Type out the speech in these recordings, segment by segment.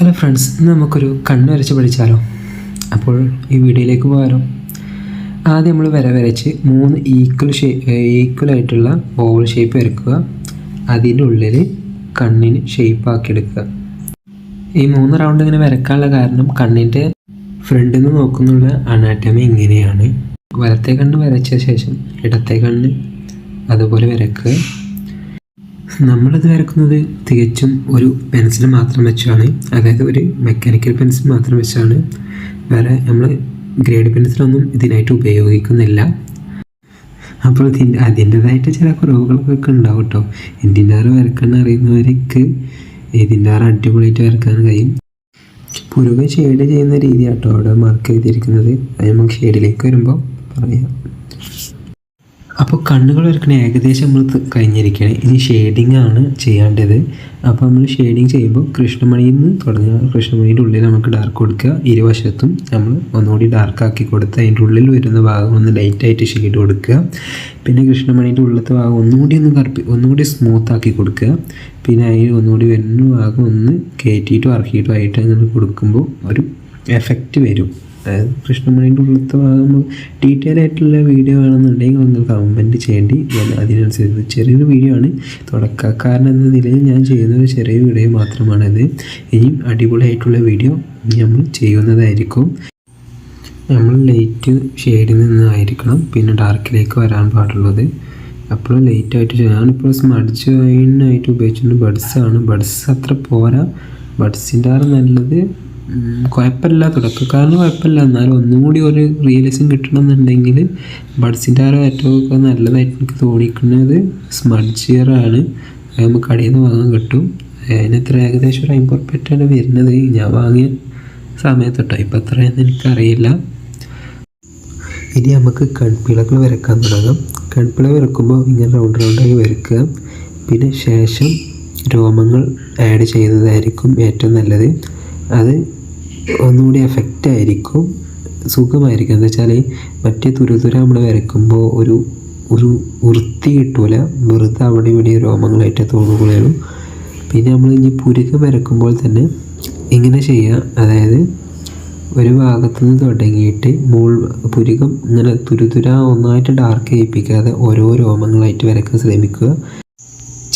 Hello friends, ഇന്ന് നമുക്കൊരു കണ്ണ് വരച്ച് പഠിച്ചാലോ? അപ്പോൾ ഈ വീഡിയോയിലേക്ക് പോകാലോ. ആദ്യം നമ്മൾ വരച്ച് 3 ഈക്വലായിട്ടുള്ള ഓവൽ ഷേപ്പ് വരയ്ക്കുക. അതിൻ്റെ ഉള്ളിൽ കണ്ണിന് ഷേപ്പാക്കി എടുക്കുക. ഈ 3 റൗണ്ട് ഇങ്ങനെ വരയ്ക്കാനുള്ള കാരണം കണ്ണിൻ്റെ ഫ്രണ്ടിൽ നിന്ന് നോക്കുന്നുള്ള അനാറ്റമി ഇങ്ങനെയാണ്. വലത്തെ കണ്ണ് വരച്ച ശേഷം ഇടത്തെ കണ്ണ് അതുപോലെ വരയ്ക്കുക. നമ്മളിത് വരക്കുന്നത് തികച്ചും ഒരു പെൻസിൽ മാത്രം വെച്ചാണ്, അതായത് ഒരു മെക്കാനിക്കൽ പെൻസിൽ മാത്രം വെച്ചാണ്. വേറെ നമ്മൾ ഗ്രേഡ് പെൻസിലൊന്നും ഇതിനായിട്ട് ഉപയോഗിക്കുന്നില്ല. അപ്പോൾ അതിൻ്റേതായിട്ട് ചില കുറവുകളൊക്കെ ഉണ്ടാവും കേട്ടോ. ഇതിൻ്റെ വരക്കാൻ അറിയുന്നവർക്ക് ഇതിൻ്റെ അടിപൊളിയായിട്ട് വരക്കാൻ കഴിയും. പുരുക ഷെയ്ഡ് ചെയ്യുന്ന രീതി കേട്ടോ അവിടെ മാർക്ക് ചെയ്തിരിക്കുന്നത്. അത് നമുക്ക് ഷെയ്ഡിലേക്ക് വരുമ്പോൾ പറയാം. അപ്പോൾ കണ്ണുകൾ വരയ്ക്കണ ഏകദേശം നമ്മൾ കഴിഞ്ഞിരിക്കുകയാണ്. ഇനി ഷെയ്ഡിങ് ആണ് ചെയ്യേണ്ടത്. അപ്പോൾ നമ്മൾ ഷെയ്ഡിങ് ചെയ്യുമ്പോൾ കൃഷ്ണമണിയിൽ നിന്ന് തുടങ്ങുക. കൃഷ്ണമണിയുടെ ഉള്ളിൽ നമുക്ക് ഡാർക്ക് കൊടുക്കുക. ഇരുവശത്തും നമ്മൾ ഒന്നുകൂടി ഡാർക്കാക്കി കൊടുത്ത് അതിൻ്റെ ഉള്ളിൽ വരുന്ന ഭാഗം ഒന്ന് ലൈറ്റായിട്ട് ഷെയ്ഡ് കൊടുക്കുക. പിന്നെ കൃഷ്ണമണിയുടെ ഉള്ളിലത്തെ ഭാഗം ഒന്നുകൂടി സ്മൂത്താക്കി കൊടുക്കുക. പിന്നെ അതിൽ ഒന്നുകൂടി വരുന്ന ഭാഗം ഒന്ന് കയറ്റിയിട്ടും ഇറക്കിയിട്ടും ആയിട്ട് അങ്ങനെ കൊടുക്കുമ്പോൾ ഒരു എഫക്റ്റ് വരും. അതായത് കൃഷ്ണമണിൻ്റെ ഉള്ളിലത്തെ ഭാഗം ഡീറ്റെയിൽ ആയിട്ടുള്ള വീഡിയോ വേണമെന്നുണ്ടെങ്കിൽ നിങ്ങൾ കമൻറ്റ് ചെയ്യേണ്ടി. ഞാൻ അതിനനുസരിച്ച് ചെറിയൊരു വീഡിയോ ആണ്, തുടക്കക്കാരൻ എന്ന നിലയിൽ ഞാൻ ചെയ്യുന്ന ഒരു ചെറിയ വീഡിയോ മാത്രമാണിത്. ഇനിയും അടിപൊളിയായിട്ടുള്ള വീഡിയോ നമ്മൾ ചെയ്യുന്നതായിരിക്കും. നമ്മൾ ലൈറ്റ് ഷെയ്ഡിൽ നിന്നായിരിക്കണം പിന്നെ ഡാർക്കിലേക്ക് വരാൻ പാടുള്ളത്. അപ്പോൾ ലൈറ്റായിട്ട് ഞാനിപ്പോൾ സ്മഡ്ജ് ആയിട്ട് ഉപയോഗിച്ചിട്ടുണ്ട്. ബഡ്സ് അത്ര പോരാ. ബഡ്സിൻ്റെ നല്ലത് കുഴപ്പമില്ല, തുടക്കക്കാരന് കുഴപ്പമില്ല. എന്നാലും ഒന്നും കൂടി ഒരു റിയലിസം കിട്ടണമെന്നുണ്ടെങ്കിൽ ബഡ്സിൻ്റെ ഏറ്റവും നല്ലതായിട്ട് എനിക്ക് തോന്നിക്കുന്നത് സ്മഡ്ജിയറാണ്. അത് നമുക്ക് കടയിൽ നിന്ന് വാങ്ങാൻ കിട്ടും. അതിനെത്ര ഏകദേശം ഒരു 50 റുപ്യയാണ് വരുന്നത് ഞാൻ വാങ്ങിയ സമയത്തൊട്ടോ. ഇപ്പം എത്രയെന്ന് എനിക്കറിയില്ല. ഇനി നമുക്ക് കൺപിളകൾ വരക്കാൻ തുടങ്ങാം. കൺപിള വരക്കുമ്പോൾ ഇങ്ങനെ റൗണ്ടായി വരയ്ക്കുക. പിന്നെ ശേഷം രോമങ്ങൾ ആഡ് ചെയ്യുന്നതായിരിക്കും ഏറ്റവും നല്ലത്. അത് ഒന്നുകൂടി എഫക്റ്റ് ആയിരിക്കും, സുഖമായിരിക്കും. എന്താ വെച്ചാൽ മറ്റേ തുരുതുര നമ്മൾ വരയ്ക്കുമ്പോൾ ഒരു വൃത്തി കിട്ടൂല. വെറുതെ അവിടെ ഇവിടെ രോമങ്ങളായിട്ട് തോന്നുകയുള്ളൂ. പിന്നെ നമ്മൾ ഇനി പുരുകം വരക്കുമ്പോൾ തന്നെ ഇങ്ങനെ ചെയ്യുക. അതായത് ഒരു ഭാഗത്തുനിന്ന് തുടങ്ങിയിട്ട് പുരുകം ഇങ്ങനെ തുരുതുര ഒന്നായിട്ട് ഡാർക്ക് ചെയ്യിപ്പിക്കാതെ ഓരോ രോമങ്ങളായിട്ട് വരയ്ക്കാൻ ശ്രമിക്കുക.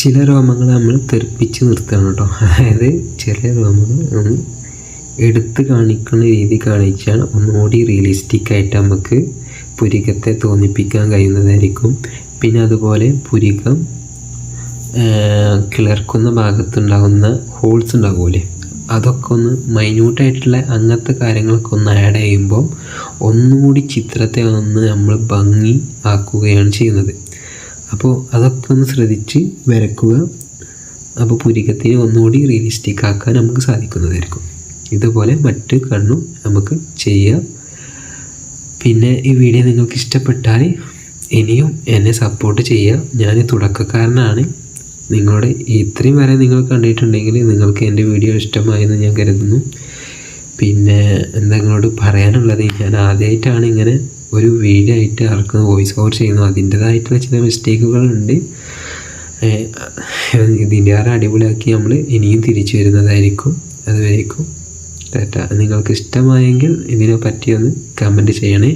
ചില രോമങ്ങൾ നമ്മൾ തെറിപ്പിച്ച് നിർത്തണം കേട്ടോ. അതായത് ചില രോമങ്ങൾ നമ്മൾ എടുത്ത് കാണിക്കുന്ന രീതി കാണിച്ചാൽ ഒന്നുകൂടി റിയലിസ്റ്റിക് ആയിട്ട് നമുക്ക് പുരികത്തെ തോന്നിപ്പിക്കാൻ കഴിയുന്നതായിരിക്കും. പിന്നെ അതുപോലെ പുരികം കിളർക്കുന്ന ഭാഗത്തുണ്ടാകുന്ന ഹോൾസ് ഉണ്ടാകുമല്ലേ, അതൊക്കെ ഒന്ന് മൈന്യൂട്ടായിട്ടുള്ള അങ്ങനത്തെ കാര്യങ്ങളൊക്കെ ഒന്ന് ആഡ് ചെയ്യുമ്പോൾ ഒന്നുകൂടി ചിത്രത്തെ ഒന്ന് നമ്മൾ ഭംഗി ആക്കുകയാണ് ചെയ്യുന്നത്. അപ്പോൾ അതൊക്കെ ഒന്ന് ശ്രദ്ധിച്ച് വരക്കുക. അപ്പോൾ പുരികത്തിനെ ഒന്നുകൂടി റിയലിസ്റ്റിക് ആക്കാൻ നമുക്ക് സാധിക്കുന്നതായിരിക്കും. ഇതുപോലെ മറ്റ് കണ്ണും നമുക്ക് ചെയ്യാം. പിന്നെ ഈ വീഡിയോ നിങ്ങൾക്ക് ഇഷ്ടപ്പെട്ടാൽ ഇനിയും എന്നെ സപ്പോർട്ട് ചെയ്യുക. ഞാൻ തുടക്കക്കാരനാണ്. നിങ്ങളുടെ ഇത്രയും വരെ നിങ്ങൾ കണ്ടിട്ടുണ്ടെങ്കിൽ നിങ്ങൾക്ക് എൻ്റെ വീഡിയോ ഇഷ്ടമായെന്ന് ഞാൻ കരുതുന്നു. പിന്നെ നിങ്ങളോട് പറയാനുള്ളത്, ഞാൻ ആദ്യമായിട്ടാണ് ഇങ്ങനെ ഒരു വീഡിയോ ആയിട്ട് ഇറക്കുന്നത്, വോയിസ് ഓവർ ചെയ്യുന്നു. അതിൻ്റേതായിട്ടുള്ള ചില മിസ്റ്റേക്കുകളുണ്ട്. ഇതിൻ്റെ അടിപൊളിയാക്കി നമ്മൾ ഇനിയും തിരിച്ചു വരുന്നതായിരിക്കും. അതുവരേക്കും ടാറ്റ. നിങ്ങൾക്ക് ഇഷ്ടമായെങ്കിൽ ഇതിനെ പറ്റിയൊന്ന് കമൻറ്റ് ചെയ്യണേ.